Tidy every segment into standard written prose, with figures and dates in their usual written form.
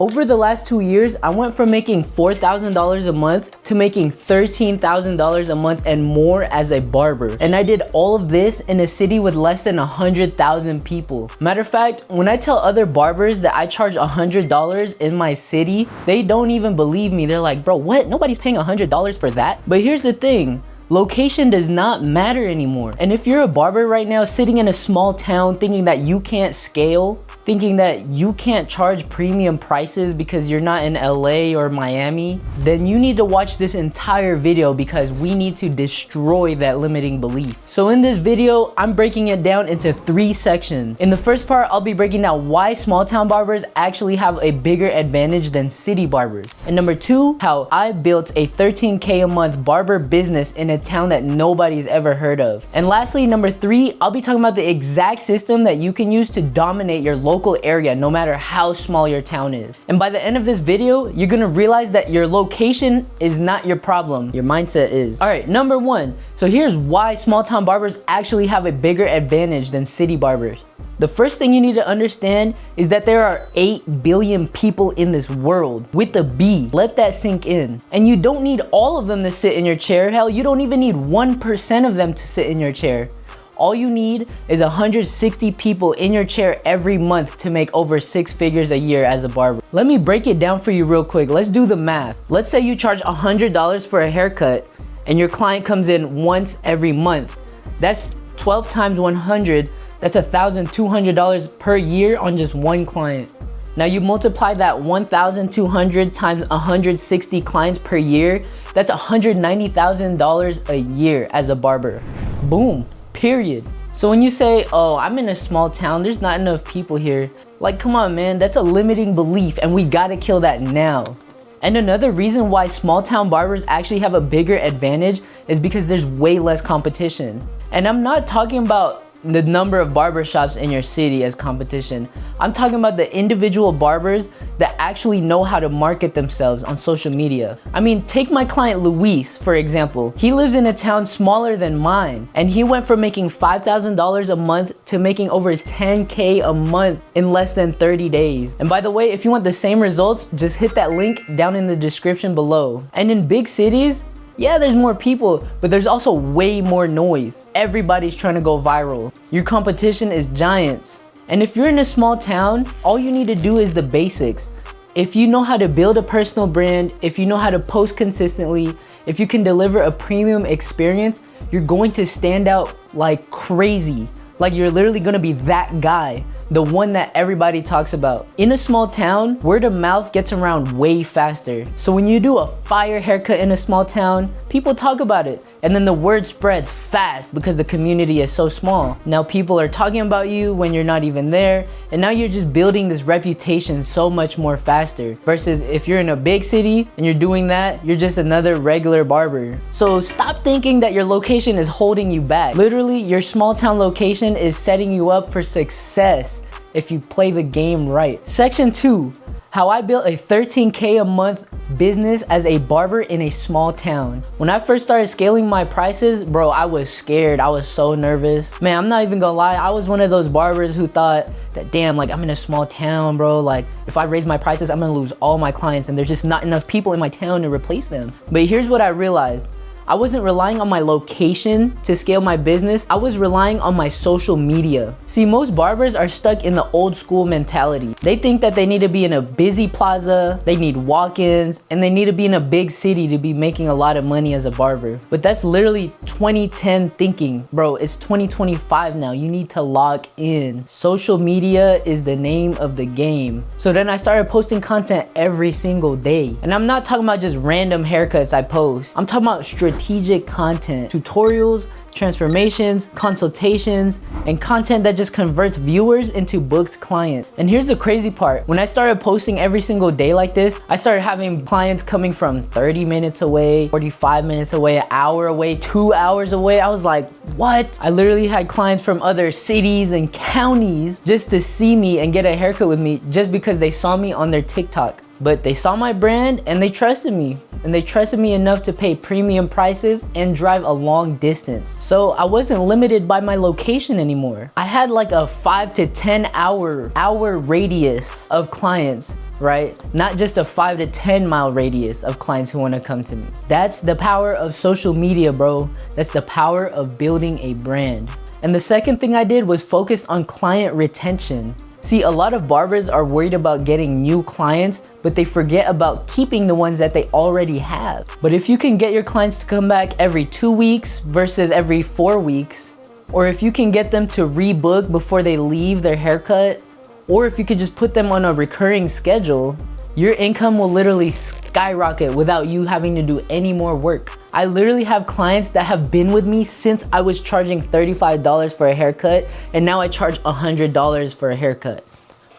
Over the last 2 years, I went from making $4,000 a month to making $13,000 a month and more as a barber. And I did all of this in a city with less than 100,000 people. Matter of fact, when I tell other barbers that I charge $100 in my city, they don't even believe me. They're like, bro, what? Nobody's paying $100 for that? But here's the thing. Location does not matter anymore. And if you're a barber right now sitting in a small town thinking that you can't scale, thinking that you can't charge premium prices because you're not in LA or Miami, then you need to watch this entire video because we need to destroy that limiting belief. So in this video, I'm breaking it down into 3 sections. In the first part, I'll be breaking down why small town barbers actually have a bigger advantage than city barbers. And number 2, how I built a $13K a month barber business in a town that nobody's ever heard of. And lastly, number 3, I'll be talking about the exact system that you can use to dominate your local area no matter how small your town is. And by the end of this video, you're gonna realize that your location is not your problem, your mindset is. All right, number 1, so here's why small town barbers actually have a bigger advantage than city barbers. The first thing you need to understand is that there are 8 billion people in this world, with a B. Let that sink in. And you don't need all of them to sit in your chair. Hell, you don't even need 1% of them to sit in your chair. All you need is 160 people in your chair every month to make over 6 figures a year as a barber. Let me break it down for you real quick. Let's do the math. Let's say you charge $100 for a haircut and your client comes in once every month. That's 12 times 100. That's $1,200 per year on just one client. Now you multiply that 1,200 times 160 clients per year, that's $190,000 a year as a barber. Boom, period. So when you say, oh, I'm in a small town, there's not enough people here. Like, come on, man, that's a limiting belief and we gotta kill that now. And another reason why small town barbers actually have a bigger advantage is because there's way less competition. And I'm not talking about the number of barbershops in your city as competition. I'm talking about the individual barbers that actually know how to market themselves on social media. I mean, take my client Luis, for example. He lives in a town smaller than mine, and he went from making $5,000 a month to making over 10K a month in less than 30 days. And by the way, if you want the same results, just hit that link down in the description below. And in big cities, yeah, there's more people, but there's also way more noise. Everybody's trying to go viral. Your competition is giants. And if you're in a small town, all you need to do is the basics. If you know how to build a personal brand, if you know how to post consistently, if you can deliver a premium experience, you're going to stand out like crazy. Like you're literally gonna be that guy, the one that everybody talks about. In a small town, word of mouth gets around way faster. So when you do a fire haircut in a small town, people talk about it. And then the word spreads fast because the community is so small. Now people are talking about you when you're not even there. And now you're just building this reputation so much more faster. Versus if you're in a big city and you're doing that, you're just another regular barber. So stop thinking that your location is holding you back. Literally, your small town location is setting you up for success if you play the game right. Section 2, how I built a $13K a month business as a barber in a small town. When I first started scaling my prices, bro, I was scared. I was so nervous. Man, I'm not even gonna lie. I was one of those barbers who thought that, damn, like I'm in a small town, bro. Like if I raise my prices, I'm gonna lose all my clients and there's just not enough people in my town to replace them. But here's what I realized. I wasn't relying on my location to scale my business. I was relying on my social media. See, most barbers are stuck in the old school mentality. They think that they need to be in a busy plaza, they need walk-ins, and they need to be in a big city to be making a lot of money as a barber. But that's literally 2010 thinking. Bro, it's 2025 now. You need to lock in. Social media is the name of the game. So then I started posting content every single day. And I'm not talking about just random haircuts I post. I'm talking about strategic content, tutorials, transformations, consultations, and content that just converts viewers into booked clients. And here's the crazy part. When I started posting every single day like this, I started having clients coming from 30 minutes away, 45 minutes away, an hour away, 2 hours away. I was like, what? I literally had clients from other cities and counties just to see me and get a haircut with me just because they saw me on their TikTok. But they saw my brand and they trusted me. And they trusted me enough to pay premium prices and drive a long distance. So I wasn't limited by my location anymore. I had like a 5 to 10 hour radius of clients, right? Not just a 5 to 10 mile radius of clients who want to come to me. That's the power of social media, bro. That's the power of building a brand. And the second thing I did was focus on client retention. See, a lot of barbers are worried about getting new clients, but they forget about keeping the ones that they already have. But if you can get your clients to come back every 2 weeks versus every 4 weeks, or if you can get them to rebook before they leave their haircut, or if you could just put them on a recurring schedule, your income will literally skyrocket without you having to do any more work. I literally have clients that have been with me since I was charging $35 for a haircut, and now I charge $100 for a haircut.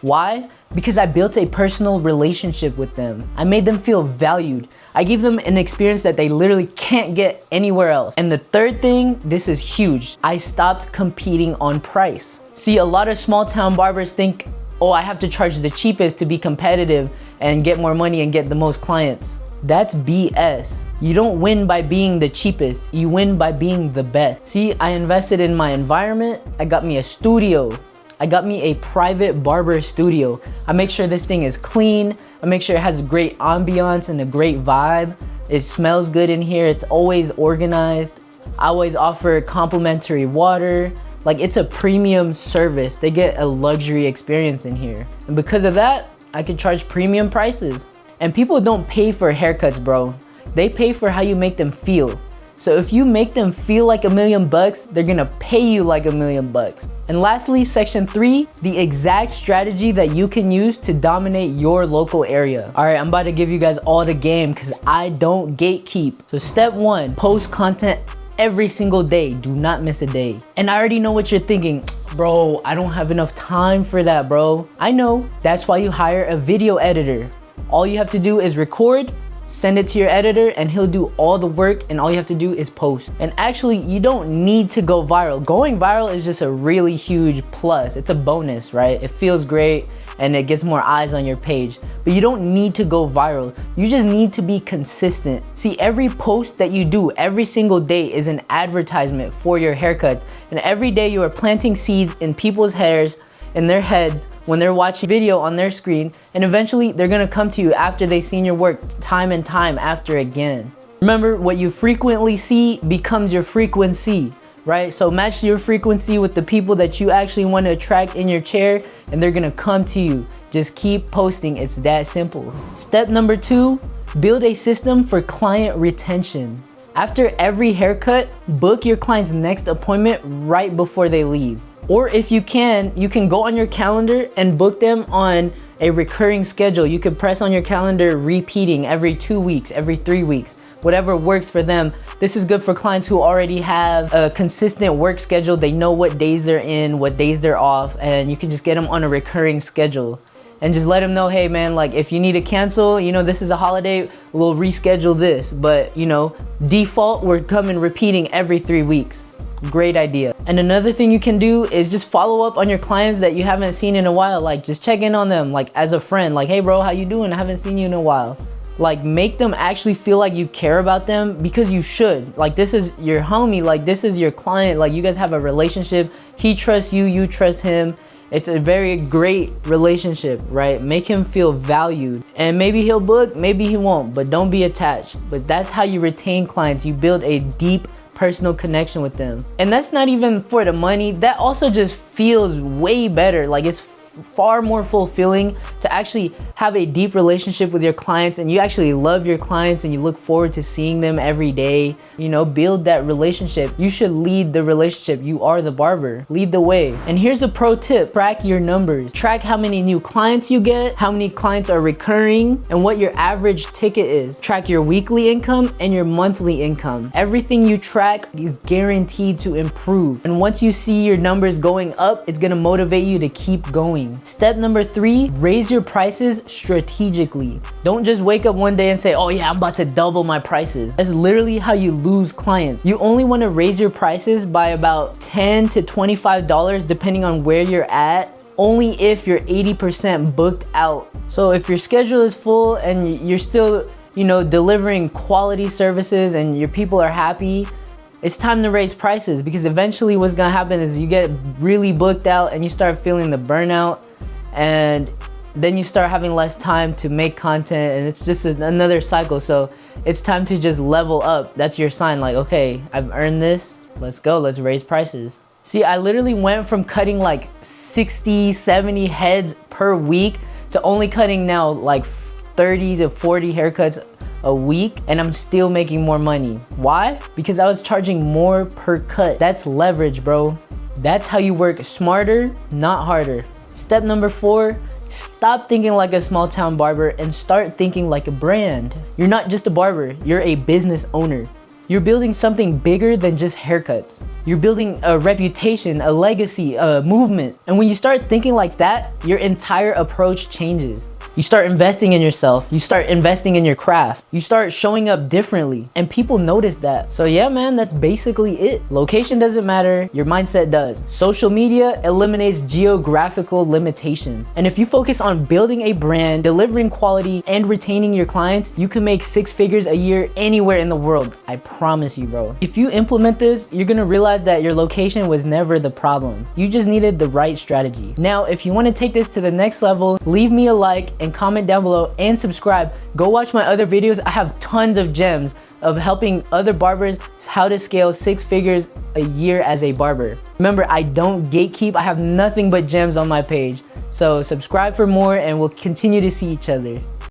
Why? Because I built a personal relationship with them. I made them feel valued. I gave them an experience that they literally can't get anywhere else. And the third thing, this is huge, I stopped competing on price. See, a lot of small town barbers think, oh, I have to charge the cheapest to be competitive and get more money and get the most clients. That's BS. You don't win by being the cheapest. You win by being the best. See, I invested in my environment. I got me a studio. I got me a private barber studio. I make sure this thing is clean. I make sure it has a great ambiance and a great vibe. It smells good in here. It's always organized. I always offer complimentary water. Like, it's a premium service. They get a luxury experience in here. And because of that, I can charge premium prices. And people don't pay for haircuts, bro. They pay for how you make them feel. So if you make them feel like $1 million, they're gonna pay you like $1 million. And lastly, section 3, the exact strategy that you can use to dominate your local area. All right, I'm about to give you guys all the game because I don't gatekeep. So step 1, post content every single day. Do not miss a day. And I already know what you're thinking. Bro, I don't have enough time for that, bro. I know. That's why you hire a video editor. All you have to do is record, send it to your editor, and he'll do all the work, and all you have to do is post. And actually, you don't need to go viral. Going viral is just a really huge plus. It's a bonus, right? It feels great and it gets more eyes on your page. But you don't need to go viral. You just need to be consistent. See, every post that you do every single day is an advertisement for your haircuts. And every day you are planting seeds in people's hairs, in their heads, when they're watching video on their screen, and eventually they're gonna come to you after they've seen your work time and time after again. Remember, what you frequently see becomes your frequency, right? So match your frequency with the people that you actually want to attract in your chair, and they're gonna come to you. Just keep posting, it's that simple. Step number 2, build a system for client retention. After every haircut, book your client's next appointment right before they leave. Or if you can go on your calendar and book them on a recurring schedule. You could press on your calendar repeating every 2 weeks, every 3 weeks, whatever works for them. This is good for clients who already have a consistent work schedule. They know what days they're in, what days they're off, and you can just get them on a recurring schedule. And just let them know, hey man, like if you need to cancel, you know, this is a holiday, we'll reschedule this. But you know, default, we're coming repeating every 3 weeks. Great idea. And another thing you can do is just follow up on your clients that you haven't seen in a while. Like just check in on them like as a friend, like, hey bro, how you doing? I haven't seen you in a while. Like make them actually feel like you care about them, because you should. Like this is your homie, like this is your client, like you guys have a relationship. He trusts you, you trust him. It's a very great relationship, right? Make him feel valued. And maybe he'll book, maybe he won't, but don't be attached. But that's how you retain clients. You build a deep personal connection with them. And that's not even for the money. That also just feels way better. Like it's far more fulfilling to actually have a deep relationship with your clients, and you actually love your clients and you look forward to seeing them every day. You know, build that relationship. You should lead the relationship. You are the barber. Lead the way. And here's a pro tip: track your numbers. Track how many new clients you get, how many clients are recurring, and what your average ticket is. Track your weekly income and your monthly income. Everything you track is guaranteed to improve. And once you see your numbers going up, it's gonna motivate you to keep going. annoying. Step number 3, raise your prices strategically. Don't just wake up one day and say, oh yeah, I'm about to double my prices. That's literally how you lose clients. You only want to raise your prices by about $10 to $25 depending on where you're at, only if you're 80% booked out. So if your schedule is full and you're still, delivering quality services and your people are happy, it's time to raise prices, because eventually what's gonna happen is you get really booked out and you start feeling the burnout, and then you start having less time to make content, and it's just another cycle. So it's time to just level up. That's your sign, like, okay, I've earned this, let's go, let's raise prices. See, I literally went from cutting like 60, 70 heads per week to only cutting now like 30 to 40 haircuts a week, and I'm still making more money. Why? Because I was charging more per cut. That's leverage, bro. That's how you work smarter, not harder. Step number 4, stop thinking like a small town barber and start thinking like a brand. You're not just a barber, you're a business owner. You're building something bigger than just haircuts. You're building a reputation, a legacy, a movement. And when you start thinking like that, your entire approach changes. You start investing in yourself. You start investing in your craft. You start showing up differently, and people notice that. So yeah, man, that's basically it. Location doesn't matter, your mindset does. Social media eliminates geographical limitations. And if you focus on building a brand, delivering quality, and retaining your clients, you can make 6 figures a year anywhere in the world. I promise you, bro. If you implement this, you're gonna realize that your location was never the problem. You just needed the right strategy. Now, if you wanna take this to the next level, leave me a like and comment down below and subscribe. Go watch my other videos. I have tons of gems of helping other barbers how to scale 6 figures a year as a barber. Remember, I don't gatekeep. I have nothing but gems on my page. So subscribe for more, and we'll continue to see each other.